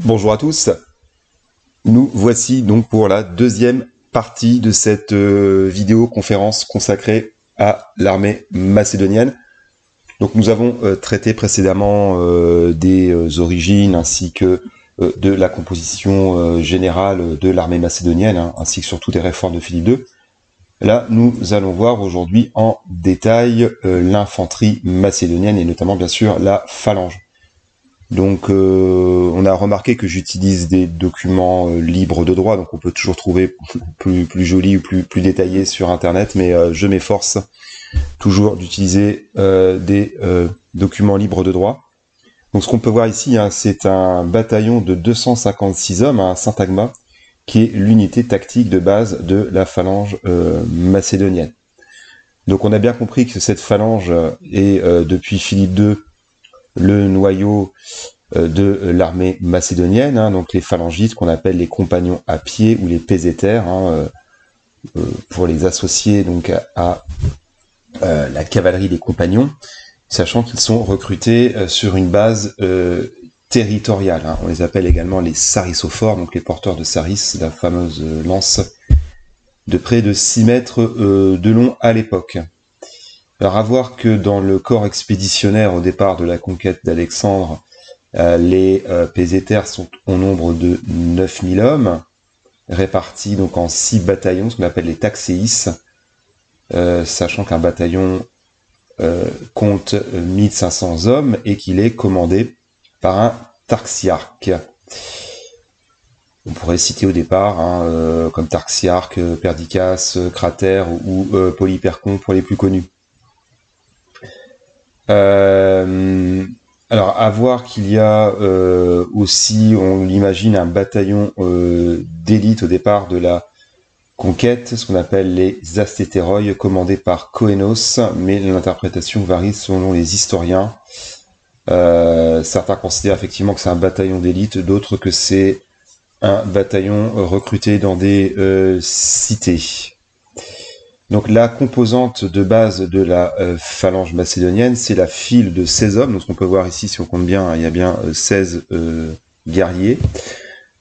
Bonjour à tous, nous voici donc pour la deuxième partie de cette vidéoconférence consacrée à l'armée macédonienne. Donc nous avons traité précédemment des origines ainsi que de la composition générale de l'armée macédonienne, hein, ainsi que surtout des réformes de Philippe II. Là, nous allons voir aujourd'hui en détail l'infanterie macédonienne et notamment bien sûr la phalange. Donc, on a remarqué que j'utilise des documents libres de droit, donc on peut toujours trouver plus joli ou plus détaillé sur Internet, mais je m'efforce toujours d'utiliser des documents libres de droit. Donc, ce qu'on peut voir ici, hein, c'est un bataillon de 256 hommes à Syntagma, qui est l'unité tactique de base de la phalange macédonienne. Donc, on a bien compris que cette phalange est, depuis Philippe II, le noyau de l'armée macédonienne, hein, donc les phalangistes qu'on appelle les compagnons à pied ou les pézétères, hein, pour les associer donc à la cavalerie des compagnons, sachant qu'ils sont recrutés sur une base territoriale. Hein. On les appelle également les sarissophores, donc les porteurs de saris, la fameuse lance de près de 6 mètres de long à l'époque. Alors à voir que dans le corps expéditionnaire au départ de la conquête d'Alexandre, les pézétères sont au nombre de 9000 hommes, répartis donc en 6 bataillons, ce qu'on appelle les taxéis, sachant qu'un bataillon compte 1500 hommes et qu'il est commandé par un tarxiarque. On pourrait citer au départ comme tarxiarque Perdiccas, Cratère ou Polypercon pour les plus connus. Alors, à voir qu'il y a aussi, on l'imagine, un bataillon d'élite au départ de la conquête, ce qu'on appelle les astétéroïs, commandés par Coenos, mais l'interprétation varie selon les historiens. Certains considèrent effectivement que c'est un bataillon d'élite, d'autres que c'est un bataillon recruté dans des cités. Donc la composante de base de la phalange macédonienne, c'est la file de 16 hommes. Donc ce qu'on peut voir ici, si on compte bien, il y a bien 16 guerriers,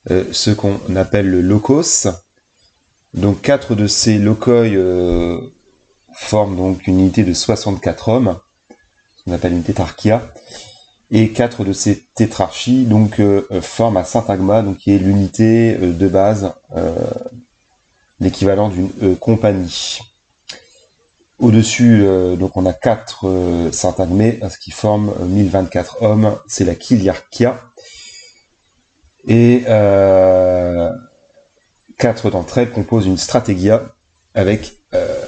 ce qu'on appelle le lokos. Donc 4 de ces lokoi forment donc une unité de 64 hommes, ce qu'on appelle une tétrarchia, et 4 de ces tétrarchies donc forment un syntagma, donc qui est l'unité de base, l'équivalent d'une compagnie. Au-dessus, donc on a 4 syntagmés, ce qui forme 1024 hommes, c'est la Kiliarchia. Et 4 d'entre elles composent une stratégia avec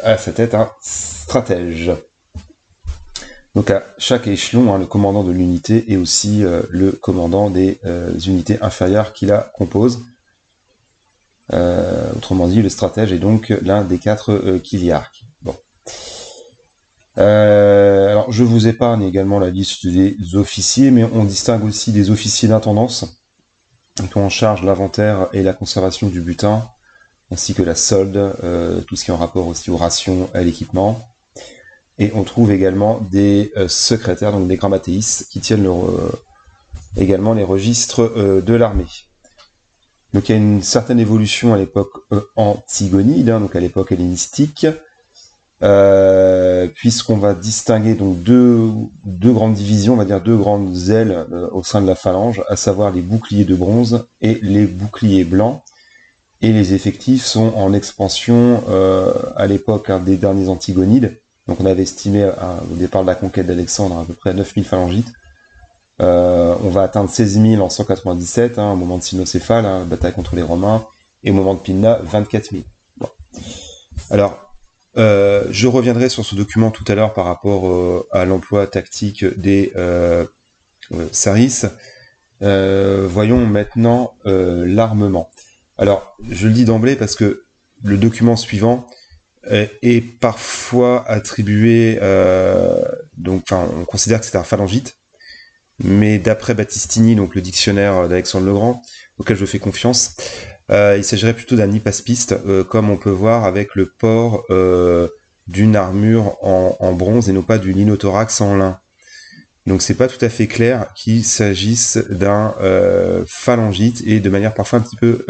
à sa tête un stratège. Donc à chaque échelon, hein, le commandant de l'unité et aussi le commandant des unités inférieures qui la composent. Autrement dit, le stratège est donc l'un des 4 Kiliarques. Bon. Alors, je vous épargne également la liste des officiers, mais on distingue aussi des officiers d'intendance, qui ont en charge l'inventaire et la conservation du butin, ainsi que la solde, tout ce qui est en rapport aussi aux rations, à l'équipement. Et on trouve également des secrétaires, donc des grammatéis, qui tiennent également les registres de l'armée. Donc il y a une certaine évolution à l'époque antigonide, hein, donc à l'époque hellénistique, puisqu'on va distinguer donc deux grandes divisions, on va dire 2 grandes ailes au sein de la phalange, à savoir les boucliers de bronze et les boucliers blancs. Et les effectifs sont en expansion à l'époque des derniers antigonides. Donc on avait estimé au départ de la conquête d'Alexandre à peu près 9000 phalangites. On va atteindre 16 000 en 197, hein, au moment de Cynocéphale, hein, bataille contre les Romains, et au moment de Pydna, 24 000. Bon. Alors, je reviendrai sur ce document tout à l'heure par rapport à l'emploi tactique des saris. Voyons maintenant l'armement. Alors, je le dis d'emblée parce que le document suivant est parfois attribué, donc, on considère que c'est un phalangite, mais d'après Battistini, donc le dictionnaire d'Alexandre le Grand, auquel je fais confiance, il s'agirait plutôt d'un hypaspiste, comme on peut voir avec le port d'une armure en bronze et non pas du linothorax en lin. Donc c'est pas tout à fait clair qu'il s'agisse d'un phalangite, et de manière parfois un petit peu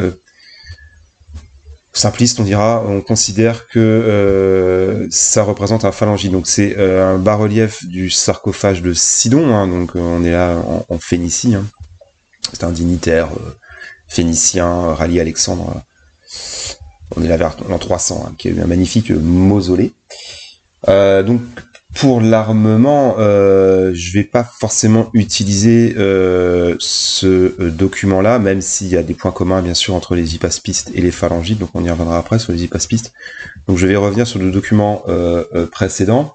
simpliste, on dira, on considère que ça représente un phalangite. Donc c'est un bas-relief du sarcophage de Sidon, hein, donc on est là en Phénicie, hein. C'est un dignitaire phénicien rallié à Alexandre. On est là vers l'an 300, hein, qui a eu un magnifique mausolée. Donc pour l'armement, je vais pas forcément utiliser ce document-là, même s'il y a des points communs bien sûr entre les hypaspistes et les phalangites, donc on y reviendra après sur les hypaspistes. Donc je vais revenir sur le document précédent.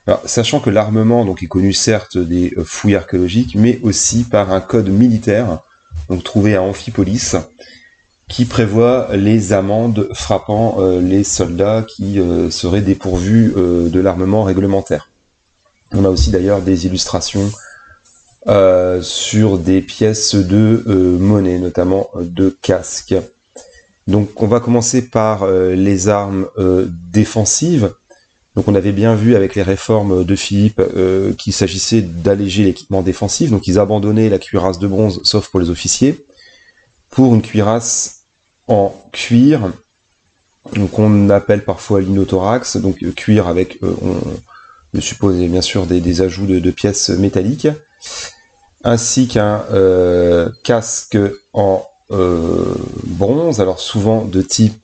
Alors, sachant que l'armement donc est connu certes des fouilles archéologiques, mais aussi par un code militaire, donc trouvé à Amphipolis, qui prévoit les amendes frappant les soldats qui seraient dépourvus de l'armement réglementaire. On a aussi d'ailleurs des illustrations sur des pièces de monnaie, notamment de casques. Donc on va commencer par les armes défensives. Donc on avait bien vu avec les réformes de Philippe qu'il s'agissait d'alléger l'équipement défensif, donc ils abandonnaient la cuirasse de bronze, sauf pour les officiers, pour une cuirasse en cuir, donc on appelle parfois l'inothorax, donc cuir avec, je suppose bien sûr des ajouts de pièces métalliques, ainsi qu'un casque en bronze, alors souvent de type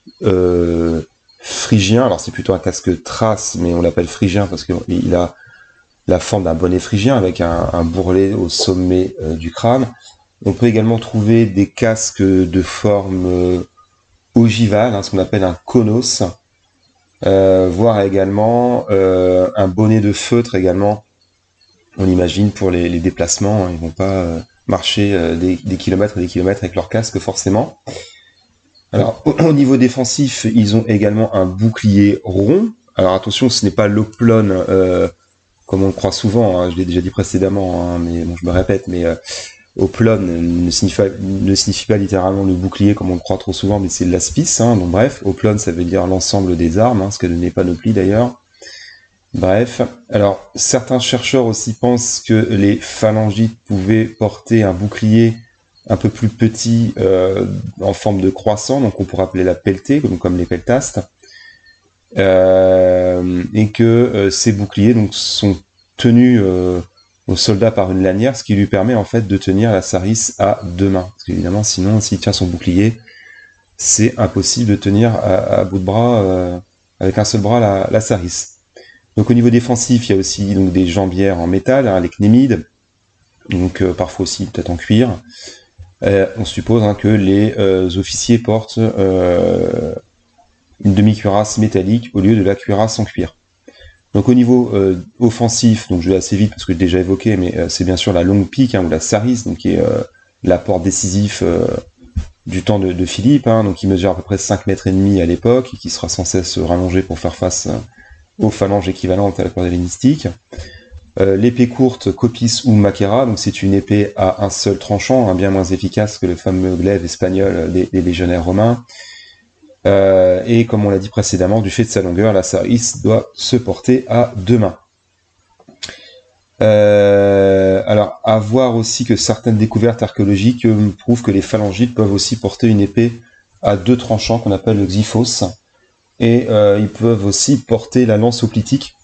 phrygien. Alors c'est plutôt un casque trace, mais on l'appelle phrygien parce qu'il a la forme d'un bonnet phrygien avec un bourrelet au sommet du crâne. On peut également trouver des casques de forme ogivale, hein, ce qu'on appelle un konos, voire également un bonnet de feutre également. On imagine pour les déplacements, hein, ils vont pas marcher des kilomètres et des kilomètres avec leur casque forcément. Alors, au niveau défensif, ils ont également un bouclier rond. Alors attention, ce n'est pas l'oplone, comme on le croit souvent, hein, je l'ai déjà dit précédemment, hein, mais bon, je me répète, mais oplone ne signifie pas littéralement le bouclier comme on le croit trop souvent, mais c'est l'aspice, hein, donc bref, oplone ça veut dire l'ensemble des armes, hein, ce que n'est pas panoplie d'ailleurs. Bref, alors certains chercheurs aussi pensent que les phalangites pouvaient porter un bouclier un peu plus petit en forme de croissant, donc on pourrait appeler la pelletée, comme les peltastes, et que ces boucliers donc sont tenus au soldat par une lanière, ce qui lui permet en fait de tenir la sarisse à deux mains. Parce qu'évidemment, sinon, s'il tient son bouclier, c'est impossible de tenir à bout de bras, avec un seul bras, la sarisse. Donc au niveau défensif, il y a aussi donc des jambières en métal, hein, les cnémides, donc parfois aussi peut-être en cuir. On suppose hein, que les officiers portent une demi-cuirasse métallique au lieu de la cuirasse en cuir. Donc au niveau offensif, donc je vais assez vite parce que j'ai déjà évoqué, mais c'est bien sûr la longue pique, hein, ou la sarisse, donc qui est l'apport décisif du temps de Philippe, hein, donc qui mesure à peu près 5 mètres et demi à l'époque, et qui sera sans cesse rallongé pour faire face aux phalanges équivalentes à la corde hellénistique. L'épée courte, copis ou maquera, donc c'est une épée à un seul tranchant, hein, bien moins efficace que le fameux glaive espagnol des légionnaires romains. Et comme on l'a dit précédemment, du fait de sa longueur, la sarisse doit se porter à deux mains. Alors, à voir aussi que certaines découvertes archéologiques prouvent que les phalangites peuvent aussi porter une épée à deux tranchants qu'on appelle le xyphos, et ils peuvent aussi porter la lance hoplitique,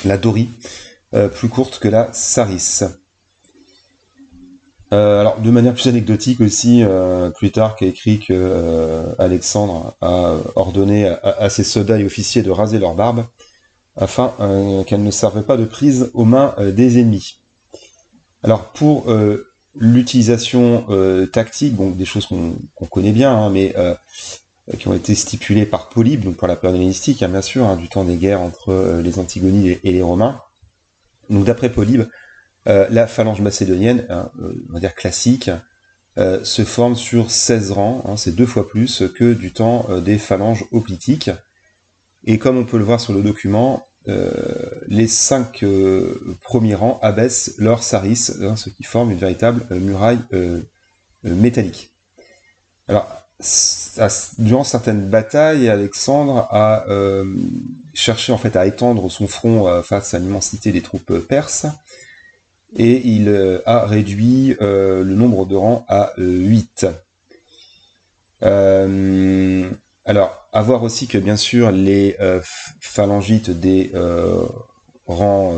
la dorie, plus courte que la sarisse. Alors, de manière plus anecdotique aussi, Plutarque a écrit que Alexandre a ordonné à ses soldats et officiers de raser leur barbe afin qu'elle ne serve pas de prise aux mains des ennemis. Alors, pour l'utilisation tactique, bon, des choses qu'on connaît bien, hein, mais qui ont été stipulées par Polybe, donc pour la période hellénistique, hein, bien sûr, hein, du temps des guerres entre les Antigonides et les Romains. Donc, d'après Polybe, la phalange macédonienne, hein, on va dire classique, se forme sur 16 rangs, hein, c'est 2 fois plus que du temps des phalanges hoplitiques. Et comme on peut le voir sur le document, les 5 premiers rangs abaissent leur sarisse, hein, ce qui forme une véritable muraille métallique. Alors, durant certaines batailles, Alexandre a cherché en fait à étendre son front face à l'immensité des troupes perses. et il a réduit le nombre de rangs à 8. Alors, à voir aussi que bien sûr les phalangites des rangs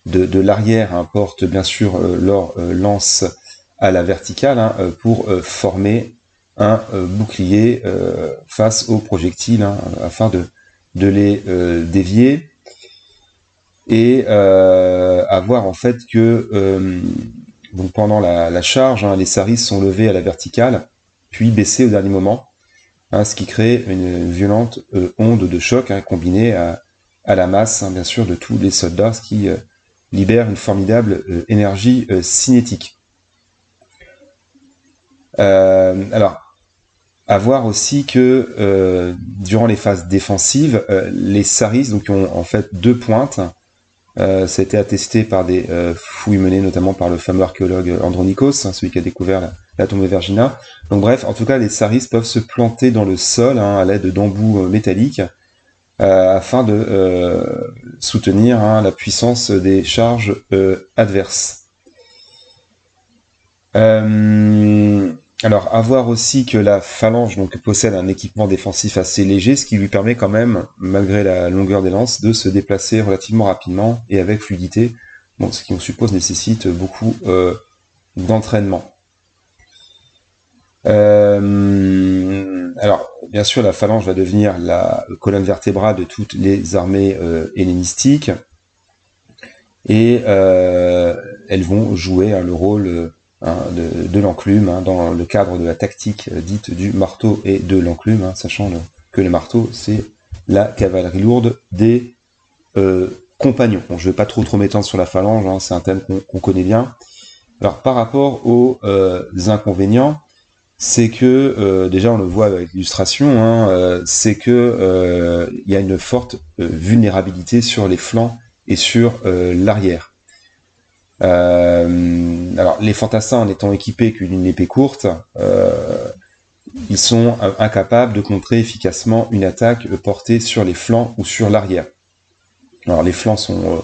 de l'arrière portent bien sûr leur lance à la verticale pour former un bouclier face aux projectiles afin de les dévier. Et à voir en fait que donc pendant la charge, les saris sont levés à la verticale, puis baissés au dernier moment, ce qui crée une violente onde de choc combinée à la masse, bien sûr, de tous les soldats, ce qui libère une formidable énergie cinétique. Alors, à voir aussi que durant les phases défensives, les saris donc, ont en fait 2 pointes. Ça a été attesté par des fouilles menées notamment par le fameux archéologue Andronikos, celui qui a découvert la tombe de Vergina. Donc bref, en tout cas, les saris peuvent se planter dans le sol à l'aide d'embouts métalliques afin de soutenir la puissance des charges adverses. Alors, à voir aussi que la phalange donc, possède un équipement défensif assez léger, ce qui lui permet quand même, malgré la longueur des lances, de se déplacer relativement rapidement et avec fluidité, bon, ce qui on suppose nécessite beaucoup d'entraînement. Alors, bien sûr, la phalange va devenir la colonne vertébrale de toutes les armées hellénistiques, et elles vont jouer le rôle de l'enclume dans le cadre de la tactique dite du marteau et de l'enclume, sachant que le marteau, c'est la cavalerie lourde des compagnons. Bon, je ne vais pas trop m'étendre sur la phalange, c'est un thème qu'on connaît bien. Alors, par rapport aux inconvénients, c'est que, déjà on le voit avec l'illustration, c'est que il y a une forte vulnérabilité sur les flancs et sur l'arrière. Alors les fantassins, en étant équipés qu'une épée courte, ils sont incapables de contrer efficacement une attaque portée sur les flancs ou sur l'arrière. Alors les flancs sont,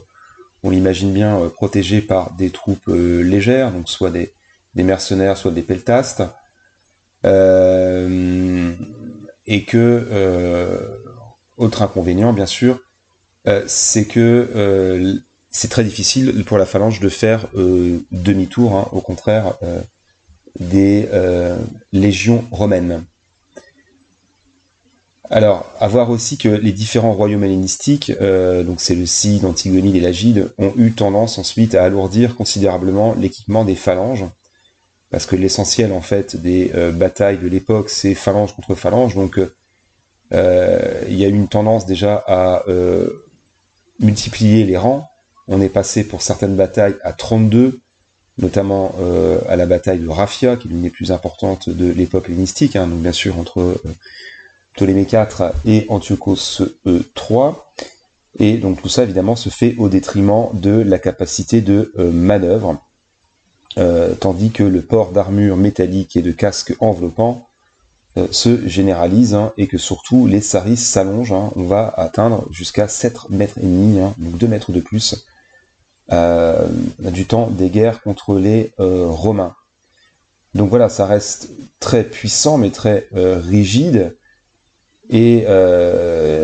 on l'imagine bien, protégés par des troupes légères, donc soit des mercenaires, soit des peltastes, et que autre inconvénient, bien sûr, c'est que c'est très difficile pour la phalange de faire demi-tour, au contraire des légions romaines. Alors, à voir aussi que les différents royaumes hellénistiques, donc Séleucide, Antigonide et Lagide, ont eu tendance ensuite à alourdir considérablement l'équipement des phalanges, parce que l'essentiel en fait des batailles de l'époque, c'est phalange contre phalange, donc il y a eu une tendance déjà à multiplier les rangs. On est passé pour certaines batailles à 32, notamment à la bataille de Raphia, qui est l'une des plus importantes de l'époque hellénistique, donc bien sûr entre Ptolémée IV et Antiochos III. Et donc tout ça évidemment se fait au détriment de la capacité de manœuvre, tandis que le port d'armure métallique et de casques enveloppants se généralise, et que surtout les saris s'allongent. On va atteindre jusqu'à 7,5 mètres, donc 2 mètres de plus, du temps des guerres contre les Romains. Donc voilà, ça reste très puissant, mais très rigide, et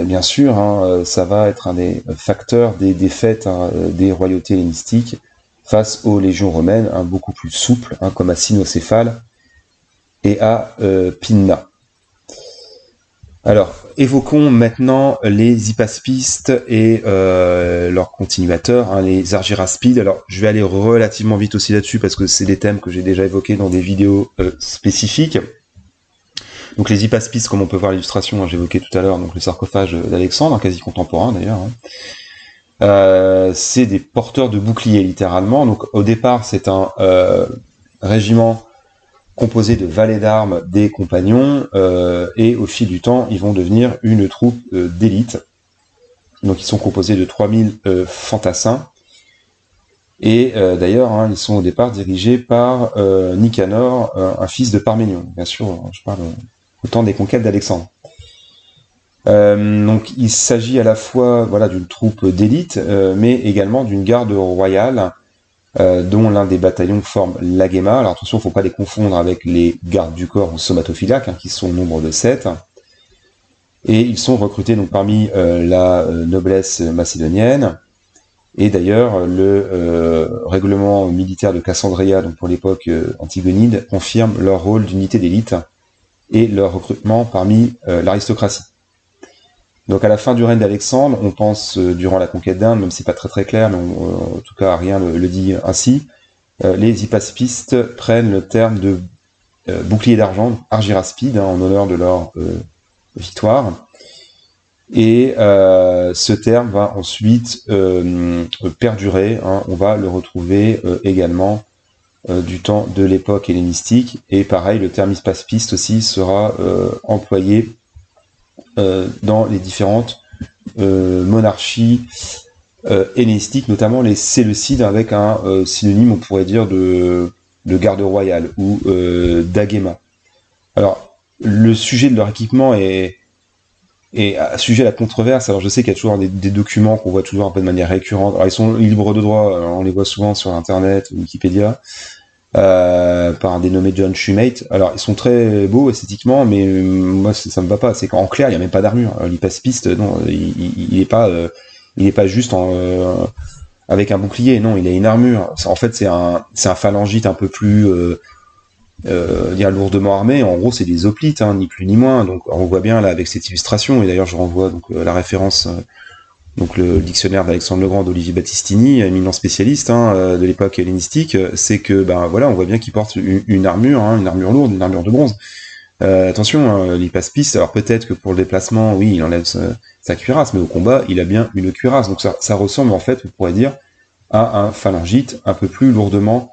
bien sûr, ça va être un des facteurs des défaites des royautés hellénistiques face aux légions romaines, beaucoup plus souples, comme à Cynocéphale et à Pinna. Alors, évoquons maintenant les hypaspistes et leurs continuateurs, les argyraspides. Alors, je vais aller relativement vite aussi là-dessus parce que c'est des thèmes que j'ai déjà évoqués dans des vidéos spécifiques. Donc les hypaspistes, comme on peut voir l'illustration, j'évoquais tout à l'heure, donc le sarcophage d'Alexandre, quasi contemporain d'ailleurs. C'est des porteurs de boucliers littéralement. Donc au départ, c'est un régiment composé de valets d'armes des compagnons, et au fil du temps, ils vont devenir une troupe d'élite. Donc ils sont composés de 3000 fantassins, et d'ailleurs, ils sont au départ dirigés par Nicanor, un fils de Parménion. Bien sûr, je parle au temps des conquêtes d'Alexandre. Donc il s'agit à la fois d'une troupe d'élite, mais également d'une garde royale dont l'un des bataillons forme l'agema. Alors attention, il ne faut pas les confondre avec les gardes du corps ou somatophylaques, hein, qui sont au nombre de 7. Et ils sont recrutés donc parmi la noblesse macédonienne. Et d'ailleurs, le règlement militaire de Cassandreia, donc pour l'époque antigonide, confirme leur rôle d'unité d'élite et leur recrutement parmi l'aristocratie. Donc à la fin du règne d'Alexandre, on pense durant la conquête d'Inde, même si c'est pas très clair, mais en tout cas rien le dit ainsi, les hypaspistes prennent le terme de bouclier d'argent, argyraspide, hein, en honneur de leur victoire. Et ce terme va ensuite perdurer, hein, on va le retrouver également du temps de l'époque hellénistique, et pareil, le terme hypaspiste aussi sera employé dans les différentes monarchies hellénistiques, notamment les Séleucides, avec un synonyme, on pourrait dire, de garde royale ou d'agema. Alors, le sujet de leur équipement est sujet à la controverse. Alors, je sais qu'il y a toujours des documents qu'on voit toujours un peu de manière récurrente. Alors, ils sont libres de droit, on les voit souvent sur Internet, Wikipédia, par un dénommé John Shumate. Alors, ils sont très beaux esthétiquement, mais moi, ça me va pas. C'est qu'en clair, il n'y a même pas d'armure. L'hypaspiste, non, il est pas juste avec un bouclier. Non, il a une armure. En fait, c'est un phalangite un peu plus lourdement armé. En gros, c'est des hoplites, hein, ni plus ni moins. Donc, on voit bien là avec cette illustration. Et d'ailleurs, je renvoie donc la référence. Donc le dictionnaire d'Alexandre le Grand d'Olivier Battistini, éminent spécialiste, hein, de l'époque hellénistique, c'est que voilà, on voit bien qu'il porte une armure, hein, une armure lourde, une armure de bronze. Attention, hein, l'hypaspiste, alors peut-être que pour le déplacement, oui, il enlève sa cuirasse, mais au combat, il a bien une cuirasse. Donc ça ressemble en fait, on pourrait dire, à un phalangite un peu plus lourdement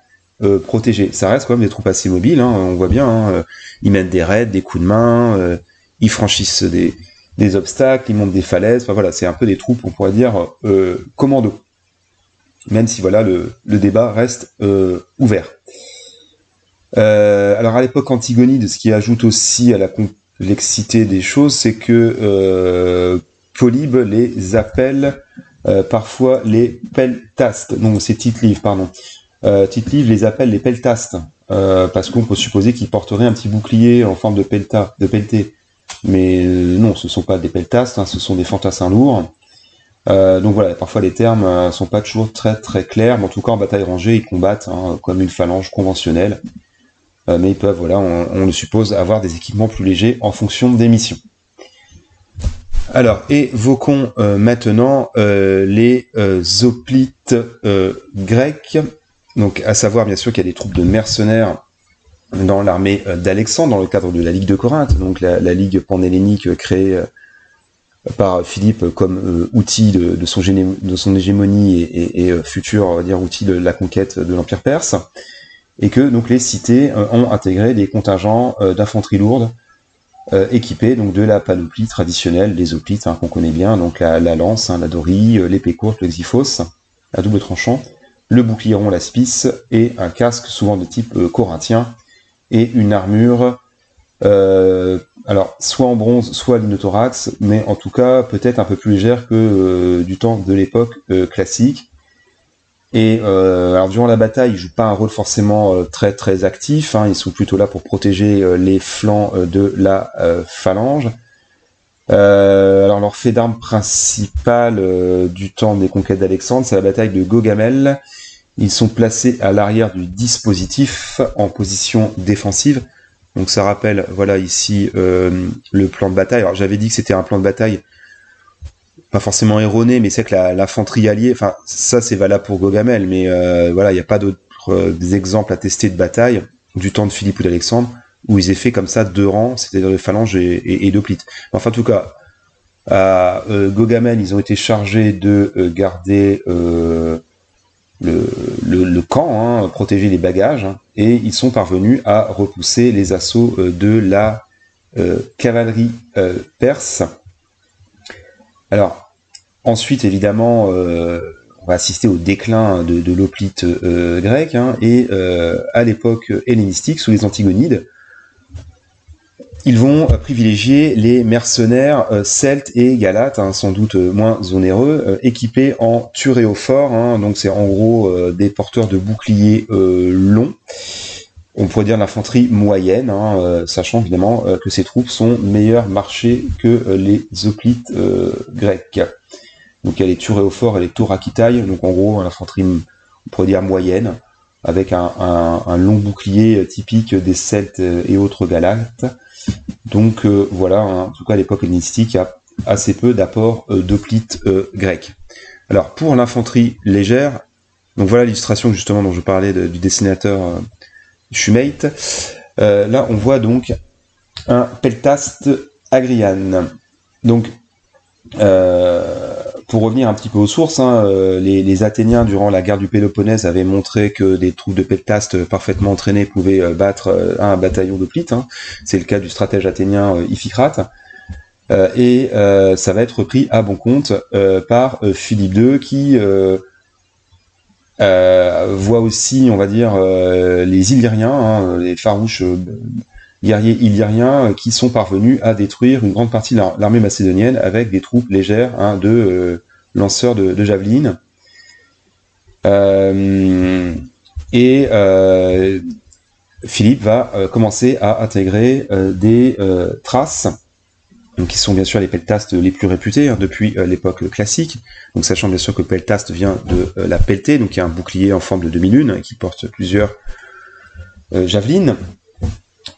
protégé. Ça reste quand même des troupes assez mobiles, hein, on voit bien, hein, ils mettent des raids, des coups de main, ils franchissent des obstacles, ils montent des falaises, enfin voilà, c'est un peu des troupes, on pourrait dire, commando. Même si voilà, le débat reste ouvert. Alors à l'époque antigonide, ce qui ajoute aussi à la complexité des choses, c'est que Polybe les appelle parfois les peltastes. Non, c'est Tite-Live, pardon. Tite-Live les appelle les peltastes, parce qu'on peut supposer qu'ils porteraient un petit bouclier en forme de pelleté. Mais non, ce ne sont pas des peltastes, hein, ce sont des fantassins lourds. Donc voilà, parfois les termes sont pas toujours très clairs, mais en tout cas en bataille rangée, ils combattent, hein, comme une phalange conventionnelle. Mais ils peuvent, voilà, on le suppose, avoir des équipements plus légers en fonction des missions. Alors, évoquons maintenant les hoplites grecs. Donc, à savoir bien sûr qu'il y a des troupes de mercenaires dans l'armée d'Alexandre, dans le cadre de la Ligue de Corinthe, donc la Ligue panhellénique créée par Philippe comme outil de son hégémonie et futur, on va dire, outil de la conquête de l'Empire perse, et que donc les cités ont intégré des contingents d'infanterie lourde équipés donc de la panoplie traditionnelle des hoplites, hein, qu'on connaît bien, donc la lance, hein, la dorie, l'épée courte, le xyphos, à double tranchant, le bouclier rond, la spice, et un casque souvent de type corinthien, et une armure, alors soit en bronze, soit l'inothorax, mais en tout cas peut-être un peu plus légère que du temps de l'époque classique. Et alors durant la bataille, ils jouent pas un rôle forcément très actif, hein, ils sont plutôt là pour protéger les flancs de la phalange. Alors leur fait d'armes principale du temps des conquêtes d'Alexandre, c'est la bataille de Gaugamel. Ils sont placés à l'arrière du dispositif en position défensive. Donc ça rappelle, voilà ici le plan de bataille. Alors j'avais dit que c'était un plan de bataille pas forcément erroné, mais c'est que l'infanterie alliée, enfin ça c'est valable pour Gaugamel, mais voilà, il n'y a pas d'autres exemples attestés de bataille du temps de Philippe ou d'Alexandre où ils aient fait comme ça 2 rangs, c'est-à-dire de phalanges et d'hoplites. Enfin en tout cas, à Gaugamel, ils ont été chargés de garder le camp, hein, protéger les bagages, hein, et ils sont parvenus à repousser les assauts de la cavalerie perse. Alors, ensuite, évidemment, on va assister au déclin de l'hoplite grec, hein, et à l'époque hellénistique, sous les Antigonides, ils vont privilégier les mercenaires celtes et galates, hein, sans doute moins onéreux, équipés en turéophores, hein, donc c'est en gros des porteurs de boucliers longs. On pourrait dire l'infanterie moyenne, hein, sachant évidemment que ces troupes sont meilleures marchées que les hoplites grecs. Donc il y a les turéophores et les thorachitailles, donc en gros l'infanterie, on pourrait dire moyenne, avec un long bouclier typique des Celtes et autres Galates. Donc voilà, hein, en tout cas à l'époque hellénistique, il y a assez peu d'apports d'hoplites grecs. Alors pour l'infanterie légère, donc voilà l'illustration justement dont je parlais du dessinateur Shumate. Là on voit donc un peltaste agrian. Donc pour revenir un petit peu aux sources, hein, les Athéniens, durant la guerre du Péloponnèse, avaient montré que des troupes de peltastes parfaitement entraînées pouvaient battre un bataillon d'hoplites. Hein. C'est le cas du stratège athénien Iphicrate. Et ça va être pris à bon compte par Philippe II, qui voit aussi, on va dire, les Illyriens, hein, les farouches guerriers illyriens qui sont parvenus à détruire une grande partie de l'armée macédonienne avec des troupes légères, hein, de lanceurs de javelines. Philippe va commencer à intégrer des Thraces, donc qui sont bien sûr les peltastes les plus réputés, hein, depuis l'époque classique. Donc sachant bien sûr que peltaste vient de la peltée, donc il y a un bouclier en forme de demi-lune, hein, qui porte plusieurs javelines.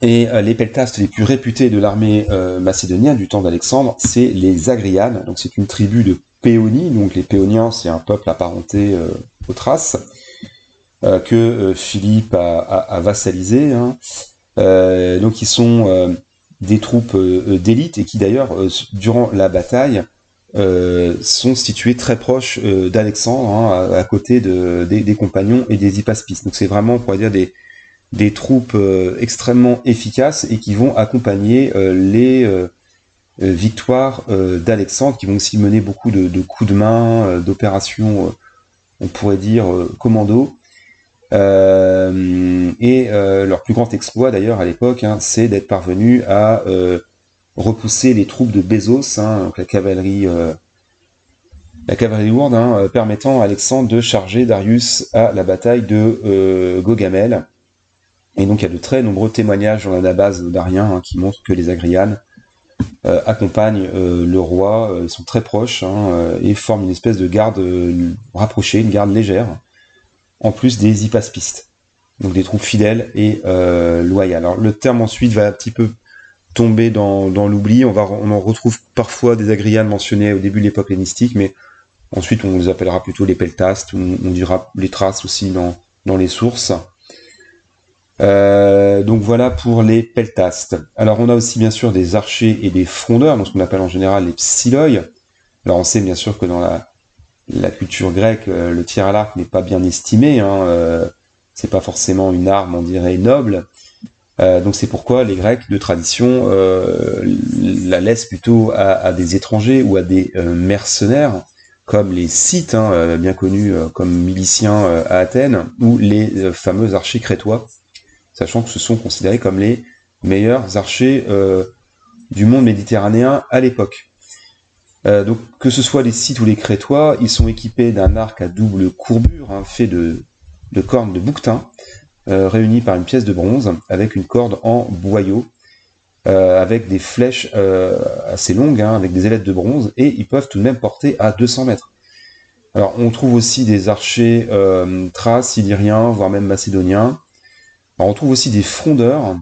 Et les peltastes les plus réputés de l'armée macédonienne du temps d'Alexandre, c'est les Agrianes. Donc c'est une tribu de Péonie. Donc les Péoniens, c'est un peuple apparenté aux Thraces que Philippe a vassalisé. Hein. Donc ils sont des troupes d'élite et qui d'ailleurs, durant la bataille, sont situés très proches d'Alexandre, hein, à côté des compagnons et des hypaspis. Donc c'est vraiment, on pourrait dire, des troupes extrêmement efficaces et qui vont accompagner les victoires d'Alexandre, qui vont aussi mener beaucoup de coups de main, d'opérations, on pourrait dire, commando. Leur plus grand exploit d'ailleurs à l'époque, hein, c'est d'être parvenu à repousser les troupes de Bésos, hein, donc la cavalerie lourde, hein, permettant à Alexandre de charger Darius à la bataille de Gaugamel. Et donc il y a de très nombreux témoignages dans la database d'Arien, hein, qui montrent que les Agrianes accompagnent le roi, ils sont très proches, hein, et forment une espèce de garde rapprochée, une garde légère, en plus des hypaspistes, donc des troupes fidèles et loyales. Alors le terme ensuite va un petit peu tomber dans l'oubli, on en retrouve parfois des Agrianes mentionnés au début de l'époque hellénistique, mais ensuite on les appellera plutôt les peltastes, ou on dira les Thraces aussi dans les sources. Donc voilà pour les peltastes. Alors on a aussi bien sûr des archers et des frondeurs, donc ce qu'on appelle en général les psyloi. Alors on sait bien sûr que dans la culture grecque, le tir à l'arc n'est pas bien estimé, hein, c'est pas forcément une arme, on dirait, noble. Donc c'est pourquoi les Grecs de tradition la laissent plutôt à des étrangers ou à des mercenaires, comme les Scythes, hein, bien connus comme miliciens à Athènes, ou les fameux archers crétois, sachant que ce sont considérés comme les meilleurs archers du monde méditerranéen à l'époque. Donc que ce soit les Scythes ou les Crétois, ils sont équipés d'un arc à double courbure, hein, fait de cornes de bouquetin, réunies par une pièce de bronze, avec une corde en boyau, avec des flèches assez longues, hein, avec des ailettes de bronze, et ils peuvent tout de même porter à 200 mètres. Alors on trouve aussi des archers thraces, illyriens, voire même macédoniens. Alors, on trouve aussi des frondeurs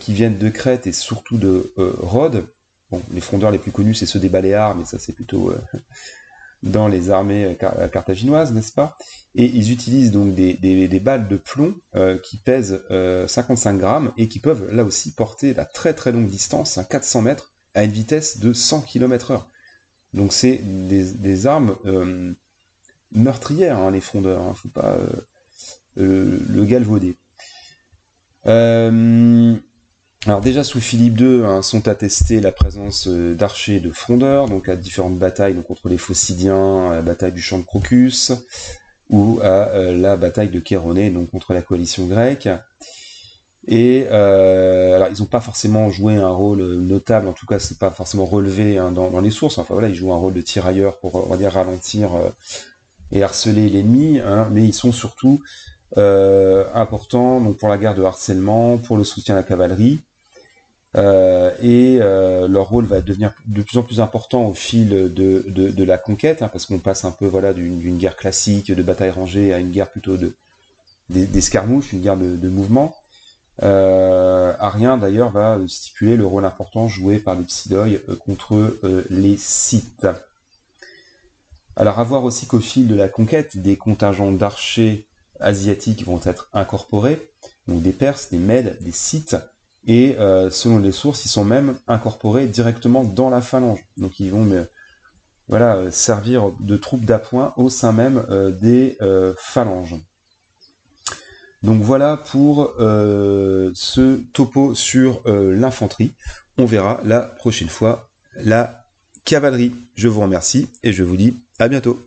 qui viennent de Crète et surtout de Rhodes. Bon, les frondeurs les plus connus, c'est ceux des Baléares, mais ça c'est plutôt dans les armées carthaginoises, n'est-ce pas? Et ils utilisent donc des balles de plomb qui pèsent 55 grammes et qui peuvent là aussi porter la très très longue distance, 400 mètres, à une vitesse de 100 km/h. Donc c'est des armes meurtrières, hein, les frondeurs, hein, faut pas le galvauder. Alors déjà sous Philippe II, hein, sont attestées la présence d'archers et de frondeurs, donc à différentes batailles, donc contre les Phocidiens, à la bataille du champ de Crocus, ou à la bataille de Chéronée, donc contre la coalition grecque. Et alors ils n'ont pas forcément joué un rôle notable, en tout cas c'est pas forcément relevé hein, dans les sources. Enfin voilà, ils jouent un rôle de tirailleurs pour on va dire ralentir et harceler l'ennemi, hein, mais ils sont surtout importants donc pour la guerre de harcèlement, pour le soutien à la cavalerie. Leur rôle va devenir de plus en plus important au fil de la conquête, hein, parce qu'on passe un peu voilà d'une guerre classique de bataille rangée à une guerre plutôt d'escarmouche, une guerre de mouvement. Arien d'ailleurs va stipuler le rôle important joué par les Psidoi contre les Scythes. Alors à voir aussi qu'au fil de la conquête, des contingents d'archers asiatiques vont être incorporés, donc des Perses, des Mèdes, des Scythes, et selon les sources, ils sont même incorporés directement dans la phalange. Donc ils vont voilà, servir de troupes d'appoint au sein même des phalanges. Donc voilà pour ce topo sur l'infanterie. On verra la prochaine fois la cavalerie. Je vous remercie et je vous dis à bientôt.